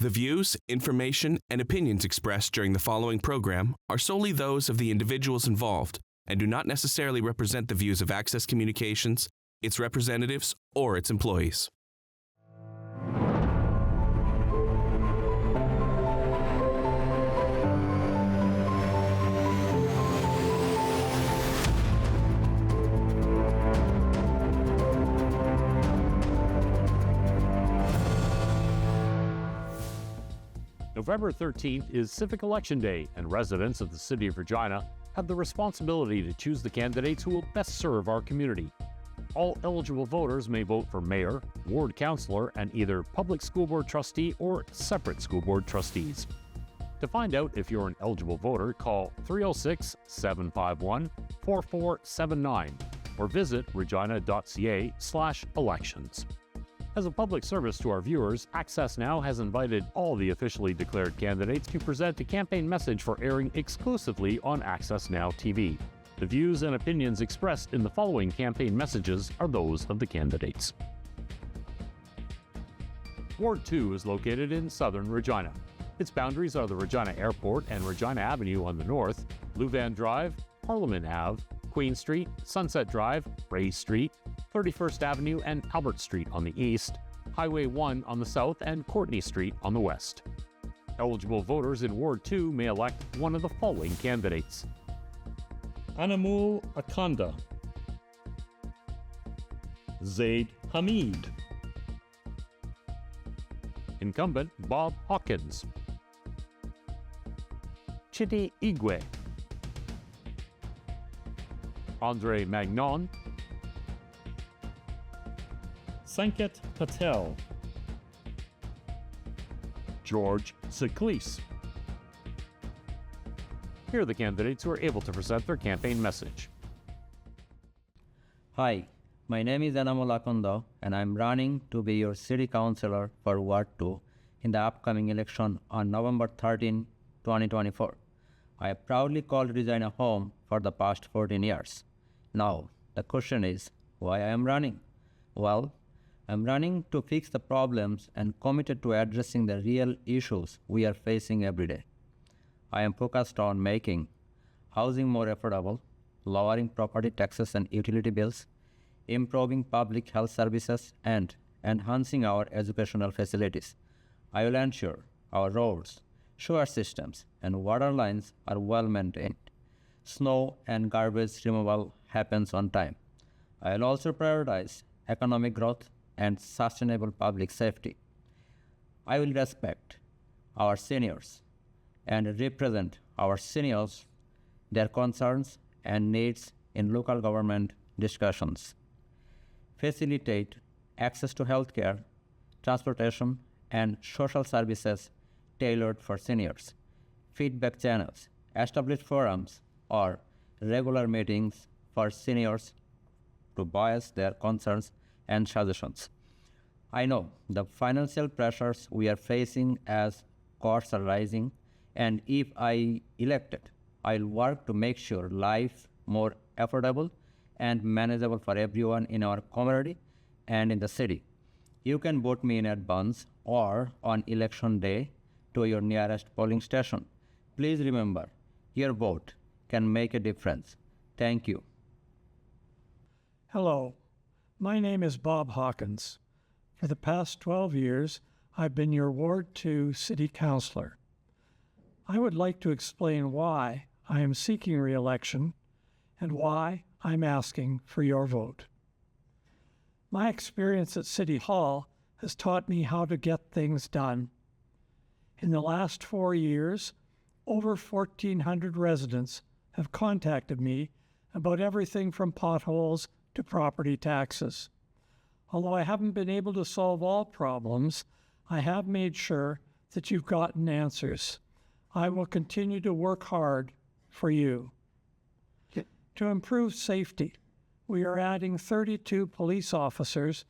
The views, information, and opinions expressed during the following program are solely those of the individuals involved and do not necessarily represent the views of Access Communications, its representatives, or its employees. November 13th is Civic Election Day, and residents of the City of Regina have the responsibility to choose the candidates who will best serve our community. All eligible voters may vote for mayor, ward councillor, and either public school board trustee or separate school board trustees. To find out if you're an eligible voter, call 306-751-4479 or visit regina.ca/elections. As a public service to our viewers, AccessNow has invited all the officially declared candidates to present a campaign message for airing exclusively on AccessNow TV. The views and opinions expressed in the following campaign messages are those of the candidates. Ward 2 is located in southern Regina. Its boundaries are the Regina Airport and Regina Avenue on the north, Louvain Drive, Parliament Ave, Queen Street, Sunset Drive, Ray Street, 31st Avenue and Albert Street on the east, Highway 1 on the south, and Courtney Street on the west. Eligible voters in Ward 2 may elect one of the following candidates: Anamul Akanda, Zaid Hamid, incumbent Bob Hawkins, Chidi Igwe, Andre Magnan, Sanket Patel, George Tsiklis. Here are the candidates who are able to present their campaign message. Hi, my name is Anamul Akanda and I'm running to be your city councillor for Ward 2 in the upcoming election on November 13, 2024. I have proudly called Regina home for the past 14 years. Now, the question is, why I am running? Well, I'm running to fix the problems and committed to addressing the real issues we are facing every day. I am focused on making housing more affordable, lowering property taxes and utility bills, improving public health services, and enhancing our educational facilities. I will ensure our roads, sewer systems, and water lines are well maintained. Snow and garbage removal happens on time. I will also prioritize economic growth and sustainable public safety. I will respect our seniors and represent our seniors, their concerns and needs in local government discussions. Facilitate access to healthcare, transportation, and social services tailored for seniors. Feedback channels, establish forums, or regular meetings for seniors to voice their concerns and suggestions. I know the financial pressures we are facing as costs are rising, and if I elected, I'll work to make sure life more affordable and manageable for everyone in our community and in the city. You can vote me in advance or on election day to your nearest polling station. Please remember, your vote can make a difference. Thank you. Hello, my name is Bob Hawkins. For the past 12 years, I've been your Ward 2 City Councillor. I would like to explain why I am seeking re-election and why I'm asking for your vote. My experience at City Hall has taught me how to get things done. In the last 4 years, over 1,400 residents have contacted me about everything from potholes to property taxes. Although I haven't been able to solve all problems, I have made sure that you've gotten answers. I will continue to work hard for you. To improve safety, we are adding 32 police officers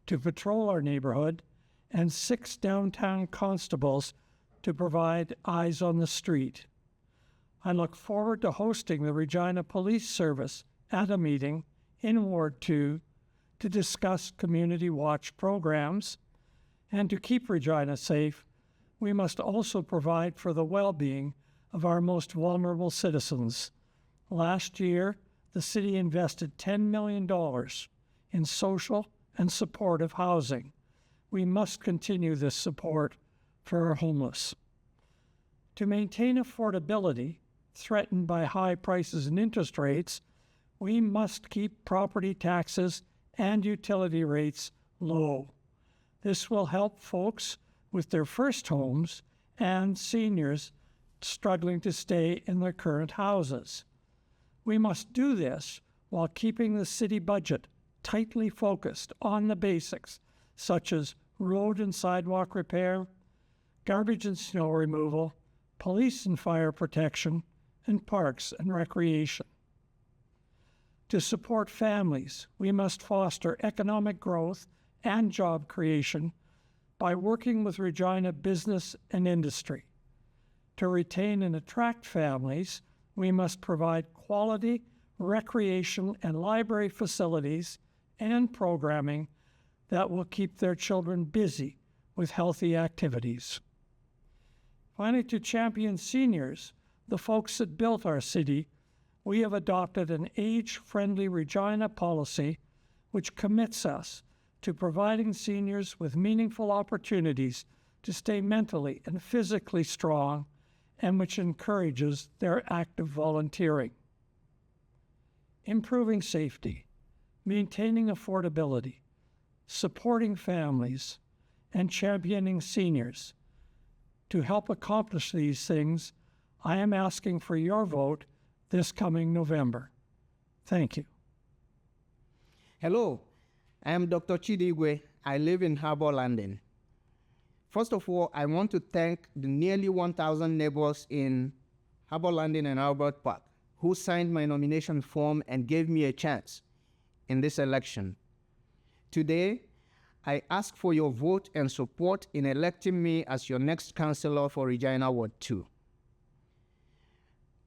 to patrol our neighborhood and 6 downtown constables to provide eyes on the street. I look forward to hosting the Regina Police Service at a meeting in Ward 2 to discuss community watch programs and to keep Regina safe we must also provide for the well-being of our most vulnerable citizens. Last year, the city invested $10 million in social and supportive housing. We must continue this support for our homeless. To maintain affordability, threatened by high prices and interest rates, we must keep property taxes and utility rates low. This will help folks with their first homes and seniors struggling to stay in their current houses. We must do this while keeping the city budget tightly focused on the basics, such as road and sidewalk repair, garbage and snow removal, police and fire protection, and parks and recreation. To support families, we must foster economic growth and job creation by working with Regina business and industry. To retain and attract families, we must provide quality recreation and library facilities and programming that will keep their children busy with healthy activities. Finally, to champion seniors, the folks that built our city, we have adopted an age-friendly Regina policy which commits us to providing seniors with meaningful opportunities to stay mentally and physically strong, and which encourages their active volunteering. Improving safety, maintaining affordability, supporting families, and championing seniors. To help accomplish these things, I am asking for your vote this coming November. Thank you. Hello, I am Dr. Chidi Igwe. I live in Harbour Landing. First of all, I want to thank the nearly 1,000 neighbors in Harbour Landing and Albert Park who signed my nomination form and gave me a chance in this election. Today, I ask for your vote and support in electing me as your next councillor for Regina Ward 2.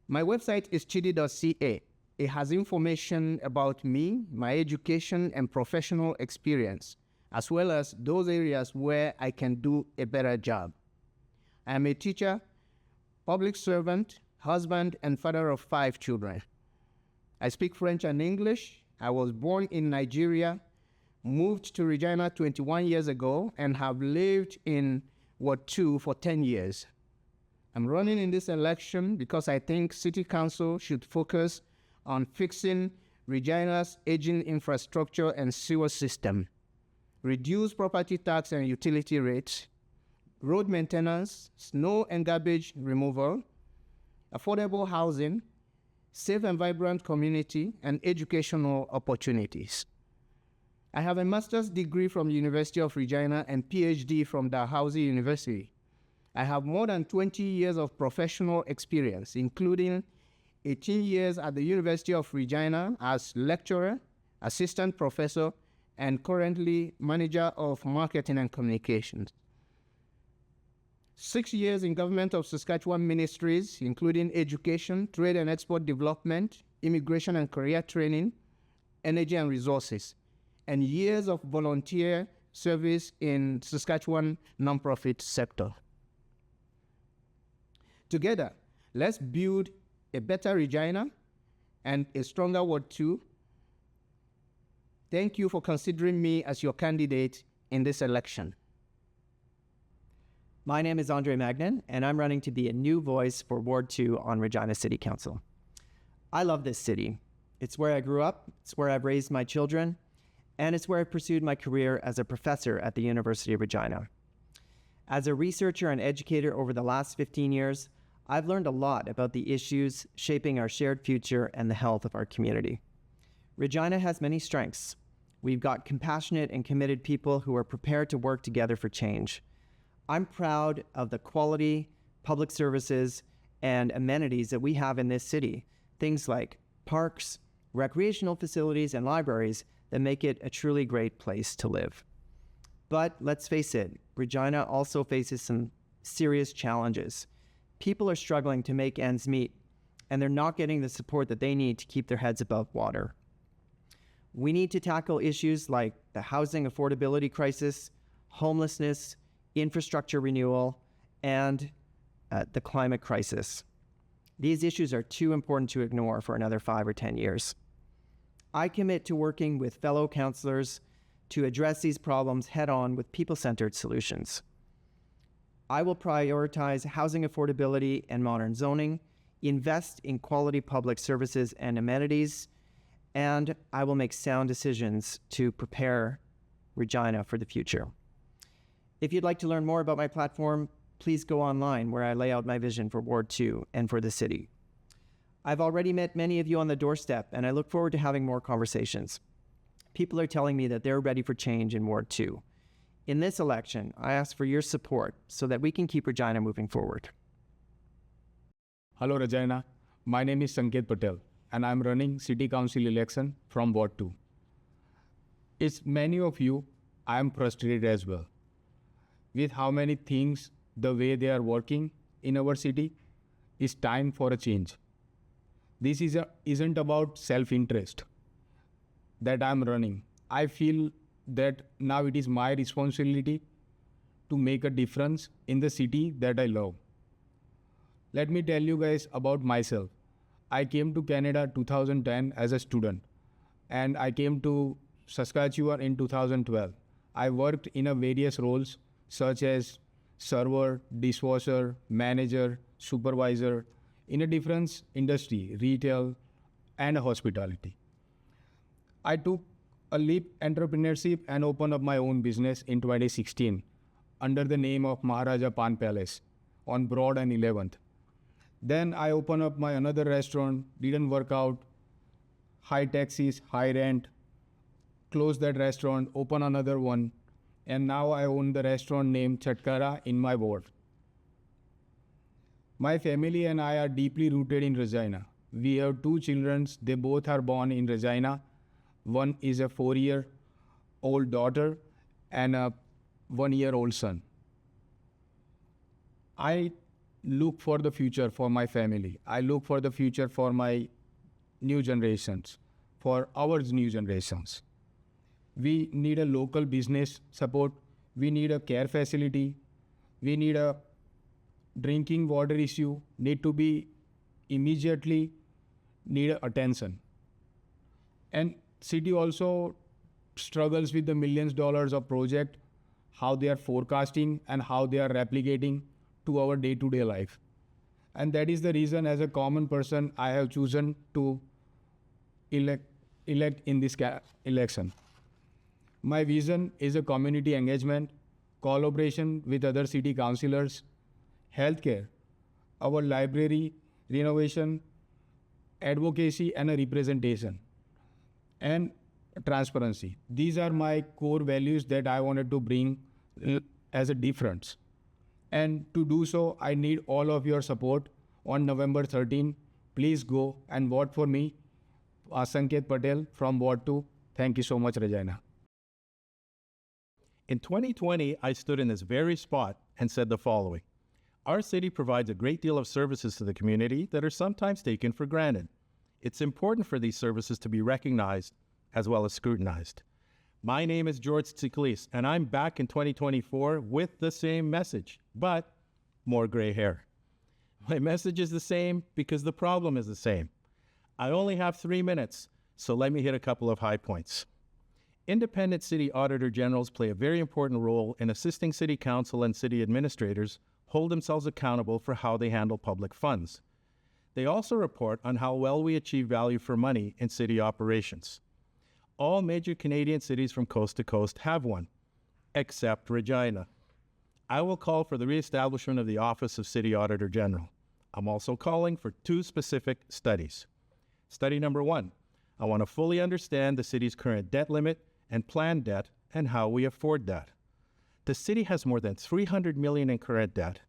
My website is chidi.ca. It has information about me, my education, and professional experience, as well as those areas where I can do a better job. I am a teacher, public servant, husband, and father of 5 children. I speak French and English. I was born in Nigeria, moved to Regina 21 years ago, and have lived in Ward 2 for 10 years. I'm running in this election because I think City Council should focus on fixing Regina's aging infrastructure and sewer system, reduce property tax and utility rates, road maintenance, snow and garbage removal, affordable housing, safe and vibrant community, and educational opportunities. I have a master's degree from the University of Regina and PhD from Dalhousie University. I have more than 20 years of professional experience, including 18 years at the University of Regina as lecturer, assistant professor, and currently manager of marketing and communications. 6 years in Government of Saskatchewan ministries, including education, trade and export development, immigration and career training, energy and resources, and years of volunteer service in Saskatchewan nonprofit sector. Together, let's build a better Regina and a stronger Ward 2. Thank you for considering me as your candidate in this election. My name is Magnan, and I'm running to be a new voice for Ward 2 on Regina City Council. I love this city. It's where I grew up, it's where I've raised my children, and it's where I pursued my career as a professor at the University of Regina. As a researcher and educator over the last 15 years, I've learned a lot about the issues shaping our shared future and the health of our community. Regina has many strengths. We've got compassionate and committed people who are prepared to work together for change. I'm proud of the quality, public services, and amenities that we have in this city. Things like parks, recreational facilities, and libraries that make it a truly great place to live. But let's face it, Regina also faces some serious challenges. People are struggling to make ends meet, and they're not getting the support that they need to keep their heads above water. We need to tackle issues like the housing affordability crisis, homelessness, infrastructure renewal, and the climate crisis. These issues are too important to ignore for another 5 or 10 years. I commit to working with fellow councillors to address these problems head-on with people-centered solutions. I will prioritize housing affordability and modern zoning, invest in quality public services and amenities, and I will make sound decisions to prepare Regina for the future. If you'd like to learn more about my platform, please go online where I lay out my vision for Ward 2 and for the city. I've already met many of you on the doorstep, and I look forward to having more conversations. People are telling me that they're ready for change in Ward 2. In this election, I ask for your support so that we can keep Regina moving forward. Hello Regina, my name is Sanket Patel and I'm running City Council election from Ward 2. It's many of you, I am frustrated as well with how many things, the way they are working in our city. It's time for a change. This isn't about self-interest that I'm running. I feel that now it is my responsibility to make a difference in the city that I love. Let me tell you guys about myself. I came to Canada 2010 as a student and I came to Saskatchewan in 2012. I worked in various roles such as server, dishwasher, manager, supervisor in a different industry, retail and hospitality. I took a leap entrepreneurship and opened up my own business in 2016 under the name of Maharaja Pan Palace on Broad and 11th. Then I opened up my another restaurant, didn't work out, high taxes, high rent, closed that restaurant, open another one, and now I own the restaurant named Chatkara in my ward. My family and I are deeply rooted in Regina. We have 2 children, they both are born in Regina. One is a 4-year-old daughter and a 1-year-old son. I look for the future for my family. I look for the future for my new generations, for our new generations. We need a local business support. We need a care facility. We need a drinking water issue, need to be immediately need attention. And city also struggles with the millions of dollars of project, how they are forecasting and how they are replicating to our day-to-day life. And that is the reason as a common person, I have chosen to elect in this election. My vision is a community engagement, collaboration with other city councillors, healthcare, our library renovation, advocacy and a representation, and transparency. These are my core values that I wanted to bring as a difference. And to do so, I need all of your support on November 13. Please go and vote for me, Sanket Patel from Ward 2. Thank you so much, Regina. In 2020, I stood in this very spot and said the following: our city provides a great deal of services to the community that are sometimes taken for granted. It's important for these services to be recognized as well as scrutinized. My name is George Tsiklis, and I'm back in 2024 with the same message, but more gray hair. My message is the same because the problem is the same. I only have 3 minutes, so let me hit a couple of high points. Independent city auditor generals play a very important role in assisting city council and city administrators hold themselves accountable for how they handle public funds. They also report on how well we achieve value for money in city operations. All major Canadian cities from coast to coast have one, except Regina. I will call for the reestablishment of the Office of City Auditor General. I'm also calling for 2 specific studies. Study number 1, I want to fully understand the city's current debt limit and planned debt and how we afford that. The city has more than $300 million in current debt,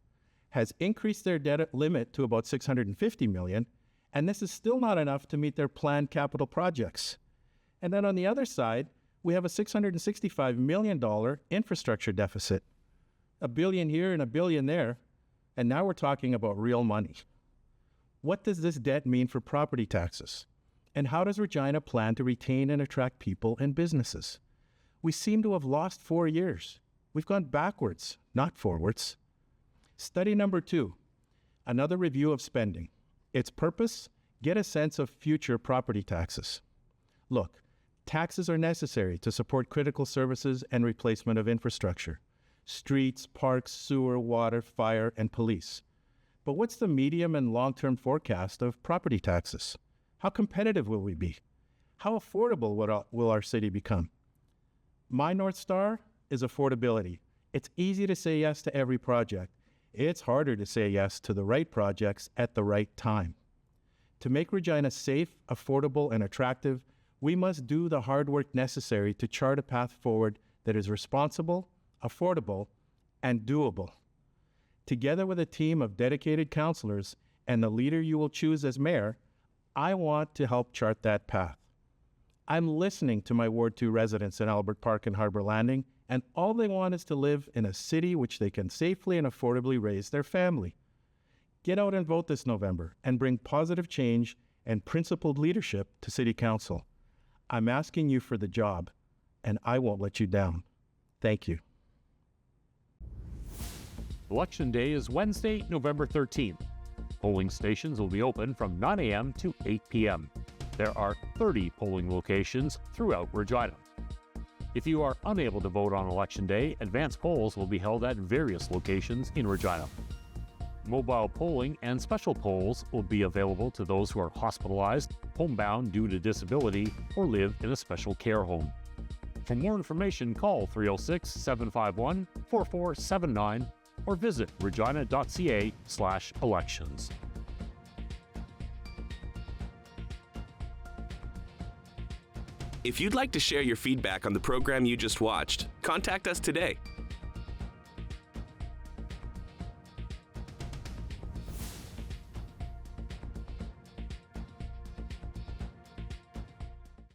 has increased their debt limit to about $650 million, and this is still not enough to meet their planned capital projects. And then on the other side, we have a $665 million infrastructure deficit. $1 billion here and $1 billion there, and now we're talking about real money. What does this debt mean for property taxes? And how does Regina plan to retain and attract people and businesses? We seem to have lost 4 years. We've gone backwards, not forwards. Study number 2, another review of spending. Its purpose, get a sense of future property taxes. Look, taxes are necessary to support critical services and replacement of infrastructure. Streets, parks, sewer, water, fire, and police. But what's the medium and long-term forecast of property taxes? How competitive will we be? How affordable will our city become? My North Star is affordability. It's easy to say yes to every project. It's harder to say yes to the right projects at the right time. To make Regina safe, affordable, and attractive, we must do the hard work necessary to chart a path forward that is responsible, affordable, and doable. Together with a team of dedicated councilors and the leader you will choose as mayor, I want to help chart that path. I'm listening to my Ward 2 residents in Albert Park and Harbor Landing, and all they want is to live in a city which they can safely and affordably raise their family. Get out and vote this November and bring positive change and principled leadership to City Council. I'm asking you for the job, and I won't let you down. Thank you. Election Day is Wednesday, November 13th. Polling stations will be open from 9 a.m. to 8 p.m. There are 30 polling locations throughout Regina. If you are unable to vote on Election Day, advance polls will be held at various locations in Regina. Mobile polling and special polls will be available to those who are hospitalized, homebound due to disability, or live in a special care home. For more information, call 306-751-4479 or visit regina.ca/elections. If you'd like to share your feedback on the program you just watched, contact us today